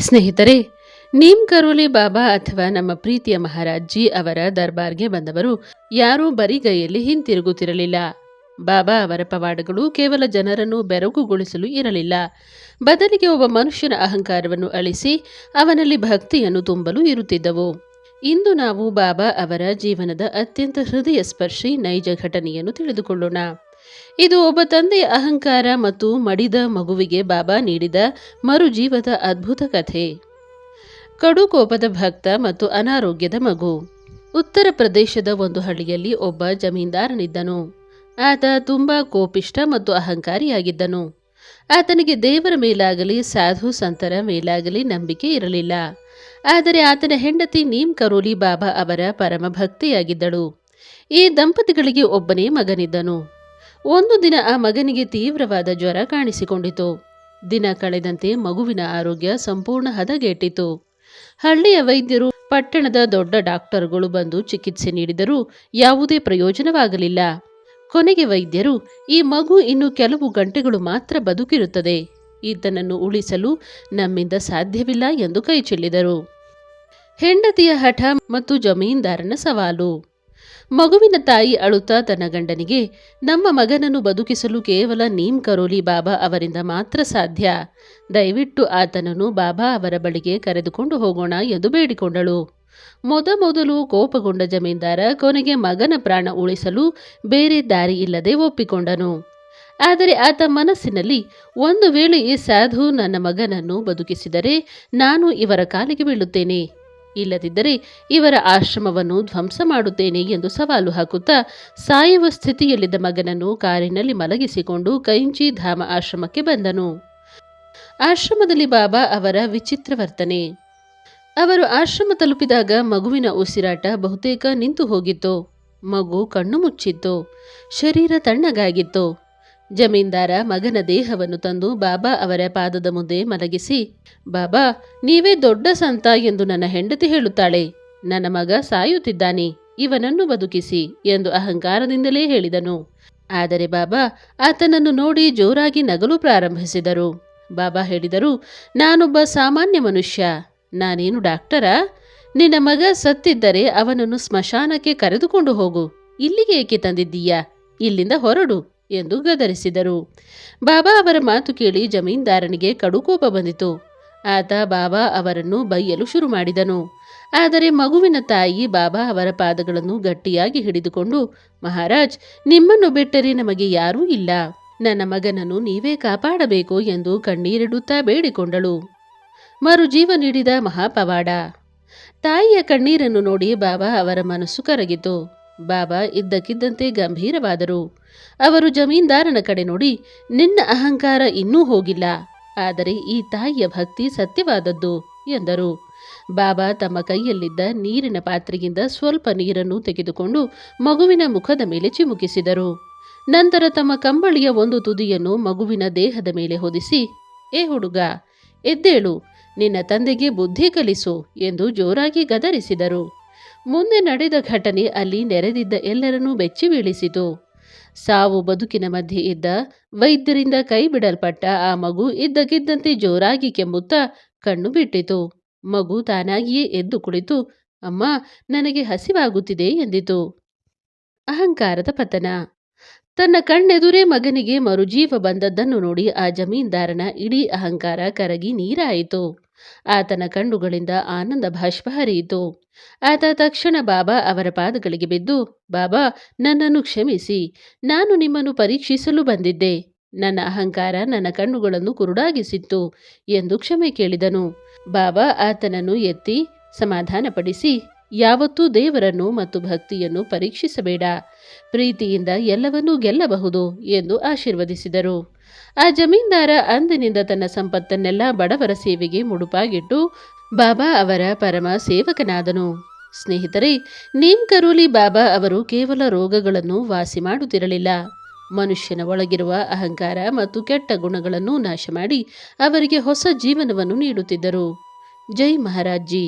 ಸ್ನೇಹಿತರೆ, ನೀಮ್ ಕರೋಲಿ ಬಾಬಾ ಅಥವಾ ನಮ್ಮ ಪ್ರೀತಿಯ ಮಹಾರಾಜ್ಜಿ ಅವರ ದರ್ಬಾರ್ಗೆ ಬಂದವರು ಯಾರೂ ಬರಿಗೈಯಲ್ಲಿ ಹಿಂತಿರುಗುತ್ತಿರಲಿಲ್ಲ. ಬಾಬಾ ಅವರ ಪವಾಡಗಳು ಕೇವಲ ಜನರನ್ನು ಬೆರಗುಗೊಳಿಸಲು ಇರಲಿಲ್ಲ, ಬದಲಿಗೆ ಒಬ್ಬ ಮನುಷ್ಯನ ಅಹಂಕಾರವನ್ನು ಅಳಿಸಿ ಅವನಲ್ಲಿ ಭಕ್ತಿಯನ್ನು ತುಂಬಲು ಇರುತ್ತಿದ್ದವು. ಇಂದು ನಾವು ಬಾಬಾ ಅವರ ಜೀವನದ ಅತ್ಯಂತ ಹೃದಯ ಸ್ಪರ್ಶಿ ನೈಜ ಘಟನೆಯನ್ನು ತಿಳಿದುಕೊಳ್ಳೋಣ. ಇದು ಒಬ್ಬ ತಂದೆಯ ಅಹಂಕಾರ ಮತ್ತು ಮಡಿದ ಮಗುವಿಗೆ ಬಾಬಾ ನೀಡಿದ ಮರುಜೀವದ ಅದ್ಭುತ ಕಥೆ. ಕಡು ಕೋಪದ ಭಕ್ತ ಮತ್ತು ಅನಾರೋಗ್ಯದ ಮಗು. ಉತ್ತರ ಪ್ರದೇಶದ ಒಂದು ಹಳ್ಳಿಯಲ್ಲಿ ಒಬ್ಬ ಜಮೀನ್ದಾರನಿದ್ದನು. ಆತ ತುಂಬಾ ಕೋಪಿಷ್ಟ ಮತ್ತು ಅಹಂಕಾರಿಯಾಗಿದ್ದನು. ಆತನಿಗೆ ದೇವರ ಮೇಲಾಗಲಿ ಸಾಧು ಸಂತರ ಮೇಲಾಗಲಿ ನಂಬಿಕೆ ಇರಲಿಲ್ಲ. ಆದರೆ ಆತನ ಹೆಂಡತಿ ನೀಮ್ ಕರೋಲಿ ಬಾಬಾ ಅವರ ಪರಮ ಭಕ್ತಿಯಾಗಿದ್ದಳು. ಈ ದಂಪತಿಗಳಿಗೆ ಒಬ್ಬನೇ ಮಗನಿದ್ದನು. ಒಂದು ದಿನ ಆ ಮಗನಿಗೆ ತೀವ್ರವಾದ ಜ್ವರ ಕಾಣಿಸಿಕೊಂಡಿತು. ದಿನ ಕಳೆದಂತೆ ಮಗುವಿನ ಆರೋಗ್ಯ ಸಂಪೂರ್ಣ ಹದಗೆಟ್ಟಿತು. ಹಳ್ಳಿಯ ವೈದ್ಯರು, ಪಟ್ಟಣದ ದೊಡ್ಡ ಡಾಕ್ಟರ್ಗಳು ಬಂದು ಚಿಕಿತ್ಸೆ ನೀಡಿದರೂ ಯಾವುದೇ ಪ್ರಯೋಜನವಾಗಲಿಲ್ಲ. ಕೊನೆಗೆ ವೈದ್ಯರು, ಈ ಮಗು ಇನ್ನು ಕೆಲವು ಗಂಟೆಗಳು ಮಾತ್ರ ಬದುಕಿರುತ್ತದೆ, ಈತನನ್ನು ಉಳಿಸಲು ನಮ್ಮಿಂದ ಸಾಧ್ಯವಿಲ್ಲ ಎಂದು ಕೈಚೆಲ್ಲಿದರು. ಹೆಂಡತಿಯ ಹಠ ಮತ್ತು ಜಮೀನ್ದಾರನ ಸವಾಲು. ಮಗುವಿನ ತಾಯಿ ಅಳುತ್ತಾ ತನ್ನ ಗಂಡನಿಗೆ, ನಮ್ಮ ಮಗನನ್ನು ಬದುಕಿಸಲು ಕೇವಲ ನೀಮ್ ಕರೋಲಿ ಬಾಬಾ ಅವರಿಂದ ಮಾತ್ರ ಸಾಧ್ಯ, ದಯವಿಟ್ಟು ಆತನನ್ನು ಬಾಬಾ ಅವರ ಬಳಿಗೆ ಕರೆದುಕೊಂಡು ಹೋಗೋಣ ಎಂದು ಬೇಡಿಕೊಂಡಳು. ಮೊದಲು ಕೋಪಗೊಂಡ ಜಮೀನ್ದಾರ ಕೊನೆಗೆ ಮಗನ ಪ್ರಾಣ ಉಳಿಸಲು ಬೇರೆ ದಾರಿ ಇಲ್ಲದೆ ಒಪ್ಪಿಕೊಂಡನು. ಆದರೆ ಆತ ಮನಸ್ಸಿನಲ್ಲಿ, ಒಂದು ವೇಳೆ ಈ ಸಾಧು ನನ್ನ ಮಗನನ್ನು ಬದುಕಿಸಿದರೆ ನಾನು ಇವರ ಕಾಲಿಗೆ ಬೀಳುತ್ತೇನೆ, ಇಲ್ಲದಿದ್ದರೆ ಇವರ ಆಶ್ರಮವನ್ನು ಧ್ವಂಸ ಮಾಡುತ್ತೇನೆ ಎಂದು ಸವಾಲು ಹಾಕುತ್ತಾ ಸಾಯುವ ಸ್ಥಿತಿಯಲ್ಲಿದ್ದ ಮಗನನ್ನು ಕಾರಿನಲ್ಲಿ ಮಲಗಿಸಿಕೊಂಡು ಕೈಂಚಿ ಧಾಮ ಆಶ್ರಮಕ್ಕೆ ಬಂದನು. ಆಶ್ರಮದಲ್ಲಿ ಬಾಬಾ ಅವರ ವಿಚಿತ್ರ ವರ್ತನೆ. ಅವರು ಆಶ್ರಮ ತಲುಪಿದಾಗ ಮಗುವಿನ ಉಸಿರಾಟ ಬಹುತೇಕ ನಿಂತು ಹೋಗಿತ್ತು. ಮಗು ಕಣ್ಣು ಮುಚ್ಚಿತ್ತು, ಶರೀರ ತಣ್ಣಗಾಗಿತ್ತು. ಜಮೀನ್ದಾರ ಮಗನ ದೇಹವನ್ನು ತಂದು ಬಾಬಾ ಅವರ ಪಾದದ ಮುಂದೆ ಮಲಗಿಸಿ, ಬಾಬಾ, ನೀವೇ ದೊಡ್ಡ ಸಂತ ಎಂದು ನನ್ನ ಹೆಂಡತಿ ಹೇಳುತ್ತಾಳೆ, ನನ್ನ ಮಗ ಸಾಯುತ್ತಿದ್ದಾನೆ, ಇವನನ್ನು ಬದುಕಿಸಿ ಎಂದು ಅಹಂಕಾರದಿಂದಲೇ ಹೇಳಿದನು. ಆದರೆ ಬಾಬಾ ಆತನನ್ನು ನೋಡಿ ಜೋರಾಗಿ ನಗಲು ಪ್ರಾರಂಭಿಸಿದರು. ಬಾಬಾ ಹೇಳಿದರು, ನಾನೊಬ್ಬ ಸಾಮಾನ್ಯ ಮನುಷ್ಯ, ನಾನೇನು ಡಾಕ್ಟರಾ? ನಿನ್ನ ಮಗ ಸತ್ತಿದ್ದರೆ ಅವನನ್ನು ಸ್ಮಶಾನಕ್ಕೆ ಕರೆದುಕೊಂಡು ಹೋಗು, ಇಲ್ಲಿಗೆ ಏಕೆ ತಂದಿದ್ದೀಯಾ? ಇಲ್ಲಿಂದ ಹೊರಡು ಎಂದು ಗದರಿಸಿದರು. ಬಾಬಾ ಅವರ ಮಾತು ಕೇಳಿ ಜಮೀನ್ದಾರನಿಗೆ ಕಡುಕೋಪ ಬಂದಿತು. ಆತ ಬಾಬಾ ಅವರನ್ನು ಬೈಯಲು ಶುರು ಮಾಡಿದನು. ಆದರೆ ಮಗುವಿನ ತಾಯಿ ಬಾಬಾ ಅವರ ಪಾದಗಳನ್ನು ಗಟ್ಟಿಯಾಗಿ ಹಿಡಿದುಕೊಂಡು, ಮಹಾರಾಜ್, ನಿಮ್ಮನ್ನು ಬಿಟ್ಟರೆ ನಮಗೆ ಯಾರೂ ಇಲ್ಲ, ನನ್ನ ಮಗನನ್ನು ನೀವೇ ಕಾಪಾಡಬೇಕು ಎಂದು ಕಣ್ಣೀರಿಡುತ್ತಾ ಬೇಡಿಕೊಂಡಳು. ಮರುಜೀವ ನೀಡಿದ ಮಹಾಪವಾಡ. ತಾಯಿಯ ಕಣ್ಣೀರನ್ನು ನೋಡಿ ಬಾಬಾ ಅವರ ಮನಸ್ಸು ಕರಗಿತು. ಬಾಬಾ ಇದ್ದಕ್ಕಿದ್ದಂತೆ ಗಂಭೀರವಾದರು. ಅವರು ಜಮೀನ್ದಾರನ ಕಡೆ ನೋಡಿ, ನಿನ್ನ ಅಹಂಕಾರ ಇನ್ನೂ ಹೋಗಿಲ್ಲ, ಆದರೆ ಈ ತಾಯಿಯ ಭಕ್ತಿ ಸತ್ಯವಾದದ್ದು ಎಂದರು. ಬಾಬಾ ತಮ್ಮ ಕೈಯಲ್ಲಿದ್ದ ನೀರಿನ ಪಾತ್ರೆಯಿಂದ ಸ್ವಲ್ಪ ನೀರನ್ನು ತೆಗೆದುಕೊಂಡು ಮಗುವಿನ ಮುಖದ ಮೇಲೆ ಚಿಮುಕಿಸಿದರು. ನಂತರ ತಮ್ಮ ಕಂಬಳಿಯ ಒಂದು ತುದಿಯನ್ನು ಮಗುವಿನ ದೇಹದ ಮೇಲೆ ಹೊದಿಸಿ, ಏ ಹುಡುಗ, ಎದ್ದೇಳು, ನಿನ್ನ ತಂದೆಗೆ ಬುದ್ಧಿ ಕಲಿಸು ಎಂದು ಜೋರಾಗಿ ಗದರಿಸಿದರು. ಮುಂದೆ ನಡೆದ ಘಟನೆ ಅಲ್ಲಿ ನೆರೆದಿದ್ದ ಎಲ್ಲರನ್ನೂ ಬೆಚ್ಚಿ ಬೀಳಿಸಿತು. ಸಾವು ಬದುಕಿನ ಮಧ್ಯೆ ಇದ್ದ ವೈದ್ಯರಿಂದ ಕೈ ಬಿಡಲ್ಪಟ್ಟ ಆ ಮಗು ಇದ್ದಕ್ಕಿದ್ದಂತೆ ಜೋರಾಗಿ ಕೆಮ್ಮುತ್ತಾ ಕಣ್ಣು ಬಿಟ್ಟಿತು. ಮಗು ತಾನಾಗಿಯೇ ಎದ್ದು ಕುಳಿತು, ಅಮ್ಮ, ನನಗೆ ಹಸಿವಾಗುತ್ತಿದೆ ಎಂದಿತು. ಅಹಂಕಾರದ ಪತನ. ತನ್ನ ಕಣ್ಣೆದುರೇ ಮಗನಿಗೆ ಮರುಜೀವ ಬಂದದ್ದನ್ನು ನೋಡಿ ಆ ಜಮೀನ್ದಾರನ ಇಡೀ ಅಹಂಕಾರ ಕರಗಿ ನೀರಾಯಿತು. ಆತನ ಕಣ್ಣುಗಳಿಂದ ಆನಂದ ಬಾಷ್ಪ ಹರಿಯಿತು. ಆತ ತಕ್ಷಣ ಬಾಬಾ ಅವರ ಪಾದಗಳಿಗೆ ಬಿದ್ದು, ಬಾಬಾ, ನನ್ನನ್ನು ಕ್ಷಮಿಸಿ, ನಾನು ನಿಮ್ಮನ್ನು ಪರೀಕ್ಷಿಸಲು ಬಂದಿದ್ದೆ, ನನ್ನ ಅಹಂಕಾರ ನನ್ನ ಕಣ್ಣುಗಳನ್ನು ಕುರುಡಾಗಿಸಿತ್ತು ಎಂದು ಕ್ಷಮೆ ಕೇಳಿದನು. ಬಾಬಾ ಆತನನ್ನು ಎತ್ತಿ ಸಮಾಧಾನಪಡಿಸಿ, ಯಾವತ್ತೂ ದೇವರನ್ನು ಮತ್ತು ಭಕ್ತಿಯನ್ನು ಪರೀಕ್ಷಿಸಬೇಡ, ಪ್ರೀತಿಯಿಂದ ಎಲ್ಲವನ್ನೂ ಗೆಲ್ಲಬಹುದು ಎಂದು ಆಶೀರ್ವದಿಸಿದರು. ಆ ಜಮೀನ್ದಾರ ಅಂದಿನಿಂದ ತನ್ನ ಸಂಪತ್ತನ್ನೆಲ್ಲ ಬಡವರ ಸೇವೆಗೆ ಮುಡುಪಾಗಿಟ್ಟು ಬಾಬಾ ಅವರ ಪರಮ ಸೇವಕನಾದನು. ಸ್ನೇಹಿತರೆ, ನೀಮ್ ಕರೋಲಿ ಬಾಬಾ ಅವರು ಕೇವಲ ರೋಗಗಳನ್ನು ವಾಸಿ ಮಾಡುತ್ತಿರಲಿಲ್ಲ, ಮನುಷ್ಯನ ಒಳಗಿರುವ ಅಹಂಕಾರ ಮತ್ತು ಕೆಟ್ಟ ಗುಣಗಳನ್ನು ನಾಶ ಮಾಡಿ ಅವರಿಗೆ ಹೊಸ ಜೀವನವನ್ನು ನೀಡುತ್ತಿದ್ದರು. ಜೈ ಮಹಾರಾಜ್ಜಿ.